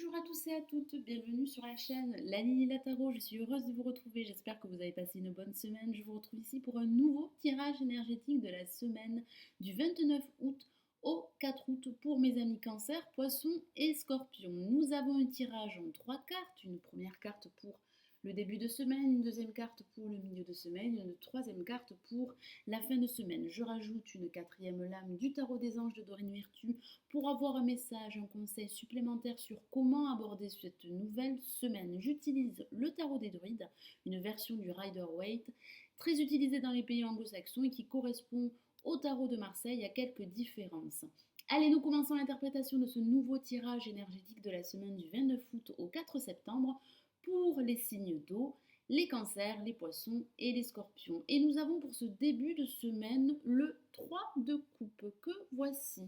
Bonjour à tous et à toutes, bienvenue sur la chaîne Lali Lataro, je suis heureuse de vous retrouver, j'espère que vous avez passé une bonne semaine. Je vous retrouve ici pour un nouveau tirage énergétique de la semaine du 29 août au 4 août pour mes amis Cancer, Poissons et Scorpions. Nous avons un tirage en 3 cartes, une première carte pour le début de semaine, une deuxième carte pour le milieu de semaine, une troisième carte pour la fin de semaine. Je rajoute une quatrième lame du tarot des anges de Dorine Virtue pour avoir un message, un conseil supplémentaire sur comment aborder cette nouvelle semaine. J'utilise le tarot des druides, une version du Rider-Waite, très utilisée dans les pays anglo-saxons et qui correspond au tarot de Marseille. Il y a quelques différences. Allez, nous commençons l'interprétation de ce nouveau tirage énergétique de la semaine du 29 août au 4 septembre pour les signes d'eau, les cancers, les poissons et les scorpions. Et nous avons pour ce début de semaine le 3 de coupe que voici.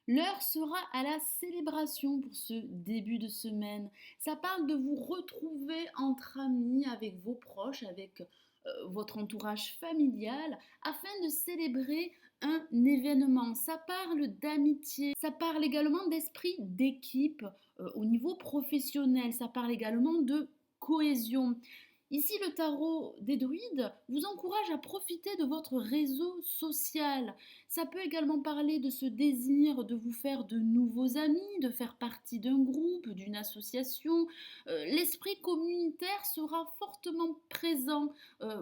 L'heure sera à la célébration pour ce début de semaine. Ça parle de vous retrouver entre amis, avec vos proches, avec votre entourage familial, afin de célébrer un événement. Ça parle d'amitié, ça parle également d'esprit d'équipe au niveau professionnel, ça parle également de cohésion. Ici, le tarot des druides vous encourage à profiter de votre réseau social. Ça peut également parler de ce désir de vous faire de nouveaux amis, de faire partie d'un groupe, d'une association. L'esprit communautaire sera fortement présent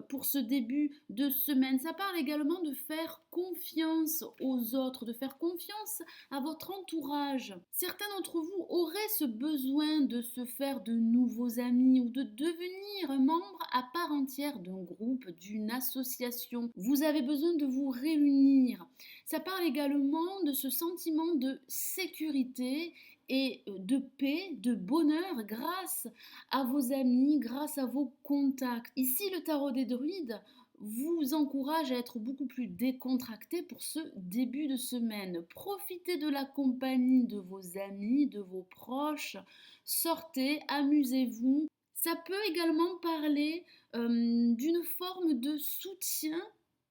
pour ce début de semaine. Ça parle également de faire confiance aux autres, de faire confiance à votre entourage. Certains d'entre vous auraient ce besoin de se faire de nouveaux amis ou de devenir un membre à part entière d'un groupe, d'une association. Vous avez besoin de vous réunir. Ça parle également de ce sentiment de sécurité et de paix, de bonheur grâce à vos amis, grâce à vos contacts. Ici, le tarot des druides vous encourage à être beaucoup plus décontracté pour ce début de semaine. Profitez de la compagnie de vos amis, de vos proches. Sortez, amusez-vous. Ça peut également parler d'une forme de soutien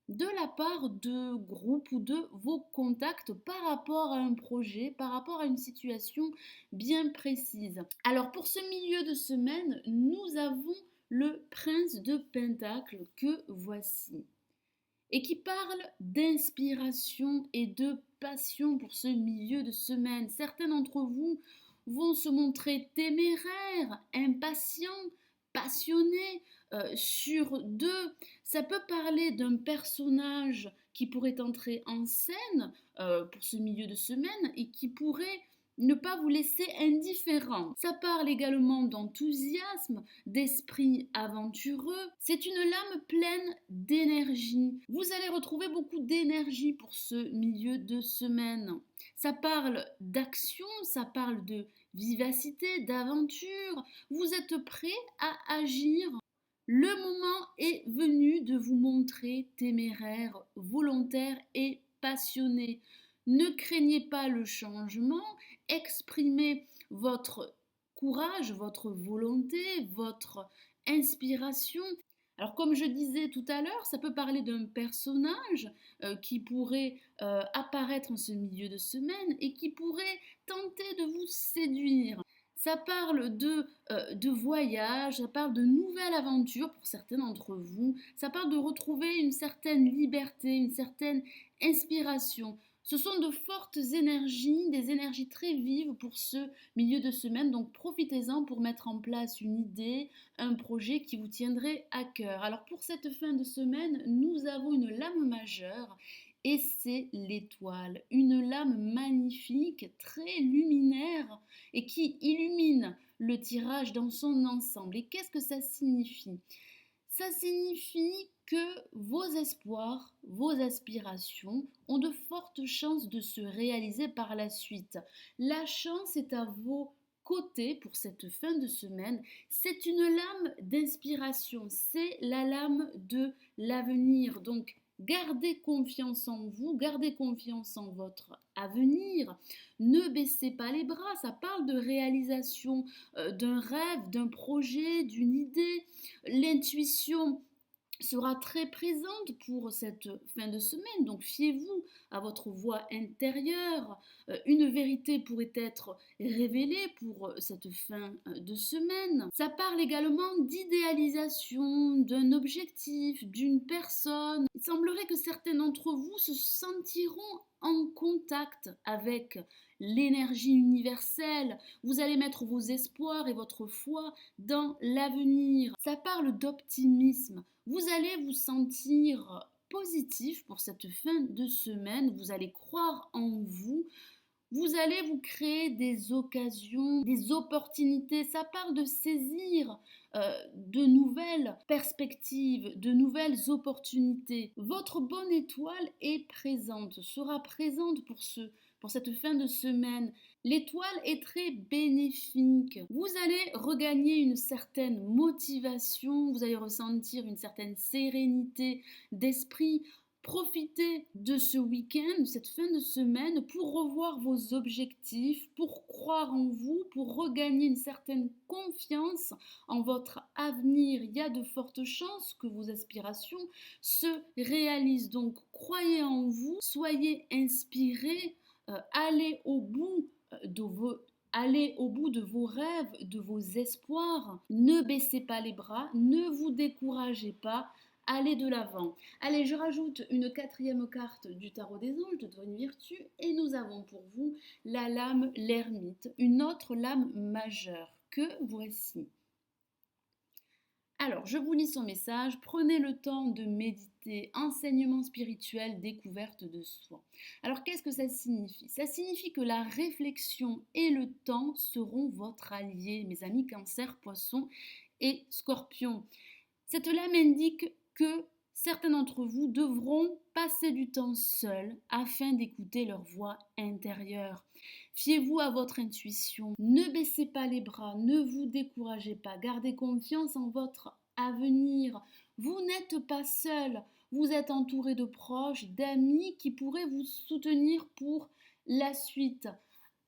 de la part de groupes ou de vos contacts par rapport à un projet, par rapport à une situation bien précise. Alors pour ce milieu de semaine, nous avons le prince de Pentacles que voici et qui parle d'inspiration et de passion pour ce milieu de semaine. Certains d'entre vous vont se montrer téméraires, impatients, passionnés sur deux. Ça peut parler d'un personnage qui pourrait entrer en scène pour ce milieu de semaine et qui pourrait ne pas vous laisser indifférent. Ça parle également d'enthousiasme, d'esprit aventureux. C'est une lame pleine d'énergie. Vous allez retrouver beaucoup d'énergie pour ce milieu de semaine. Ça parle d'action, ça parle de vivacité, d'aventure. Vous êtes prêt à agir. Le moment est venu de vous montrer téméraire, volontaire et passionné. Ne craignez pas le changement, exprimez votre courage, votre volonté, votre inspiration. Alors comme je disais tout à l'heure, ça peut parler d'un personnage qui pourrait apparaître en ce milieu de semaine et qui pourrait tenter de vous séduire. Ça parle de voyage, ça parle de nouvelles aventures pour certains d'entre vous, ça parle de retrouver une certaine liberté, une certaine inspiration. Ce sont de fortes énergies, des énergies très vives pour ce milieu de semaine, donc profitez-en pour mettre en place une idée, un projet qui vous tiendrait à cœur. Alors pour cette fin de semaine, nous avons une lame majeure et c'est l'étoile, une lame magnifique, très luminaire et qui illumine le tirage dans son ensemble. Et qu'est-ce que ça signifie ? Ça signifie que vos espoirs, vos aspirations ont de fortes chances de se réaliser par la suite. La chance est à vos côtés pour cette fin de semaine. C'est une lame d'inspiration, c'est la lame de l'avenir. Donc, gardez confiance en vous, gardez confiance en votre avenir. Ne baissez pas les bras, ça parle de réalisation d'un rêve, d'un projet, d'une idée. L'intuition sera très présente pour cette fin de semaine. Donc fiez-vous à votre voix intérieure. Une vérité pourrait être révélée pour cette fin de semaine. Ça parle également d'idéalisation, d'un objectif, d'une personne. Il semblerait que certains d'entre vous se sentiront en contact avec l'énergie universelle. Vous allez mettre vos espoirs et votre foi dans l'avenir. Ça parle d'optimisme. Vous allez vous sentir positif pour cette fin de semaine. Vous allez croire en vous. Vous allez vous créer des occasions, des opportunités. Ça parle de saisir de nouvelles perspectives, de nouvelles opportunités. Votre bonne étoile est présente, sera présente pour cette fin de semaine. L'étoile est très bénéfique. Vous allez regagner une certaine motivation, vous allez ressentir une certaine sérénité d'esprit. Profitez de ce week-end, de cette fin de semaine pour revoir vos objectifs, pour croire en vous, pour regagner une certaine confiance en votre avenir. Il y a de fortes chances que vos aspirations se réalisent. Donc croyez en vous, soyez inspirés, allez au bout de vos rêves, de vos espoirs. Ne baissez pas les bras, ne vous découragez pas. Allez de l'avant. Allez, je rajoute une quatrième carte du tarot des anges de Devine Virtue et nous avons pour vous la lame l'ermite, une autre lame majeure. Que voici. Alors, je vous lis son message. Prenez le temps de méditer, enseignement spirituel, découverte de soi. Alors, qu'est-ce que ça signifie? Ça signifie que la réflexion et le temps seront votre allié, mes amis Cancer, Poisson et Scorpion. Cette lame indique que certains d'entre vous devront passer du temps seuls afin d'écouter leur voix intérieure. Fiez-vous à votre intuition, ne baissez pas les bras, ne vous découragez pas, gardez confiance en votre avenir. Vous n'êtes pas seul, vous êtes entouré de proches, d'amis qui pourraient vous soutenir pour la suite.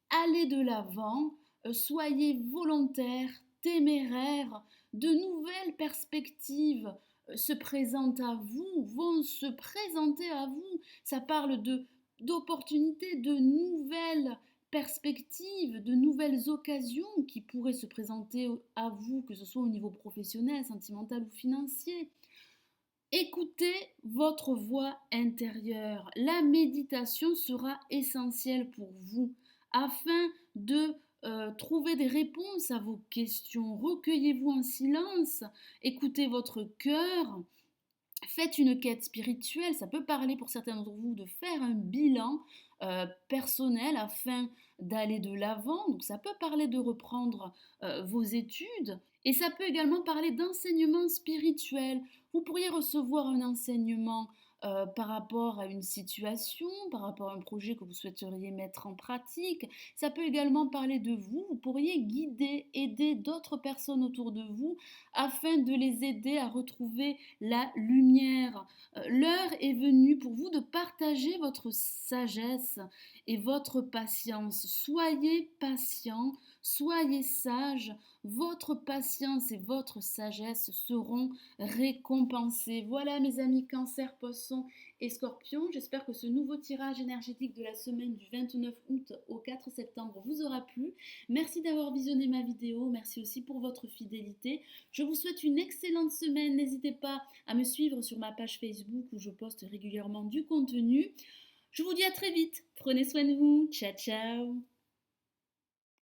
Allez de l'avant, soyez volontaire, téméraire, de nouvelles perspectives se présentent à vous, vont se présenter à vous. Ça parle d'opportunités, de nouvelles perspectives, de nouvelles occasions qui pourraient se présenter à vous, que ce soit au niveau professionnel, sentimental ou financier. Écoutez votre voix intérieure. La méditation sera essentielle pour vous afin de trouver des réponses à vos questions. Recueillez-vous en silence, écoutez votre cœur, faites une quête spirituelle. Ça peut parler pour certains d'entre vous de faire un bilan personnel afin d'aller de l'avant. Donc ça peut parler de reprendre vos études et ça peut également parler d'enseignement spirituel. Vous pourriez recevoir un enseignement par rapport à une situation, par rapport à un projet que vous souhaiteriez mettre en pratique. Ça peut également parler de vous. Vous pourriez guider, aider d'autres personnes autour de vous afin de les aider à retrouver la lumière. L'heure est venue pour vous de partager votre sagesse et votre patience. Soyez patient, soyez sage. Votre patience et votre sagesse seront récompensées. Voilà mes amis Cancer, Poisson et Scorpion. J'espère que ce nouveau tirage énergétique de la semaine du 29 août au 4 septembre vous aura plu. Merci d'avoir visionné ma vidéo. Merci aussi pour votre fidélité. Je vous souhaite une excellente semaine. N'hésitez pas à me suivre sur ma page Facebook où je poste régulièrement du contenu. Je vous dis à très vite. Prenez soin de vous. Ciao, ciao.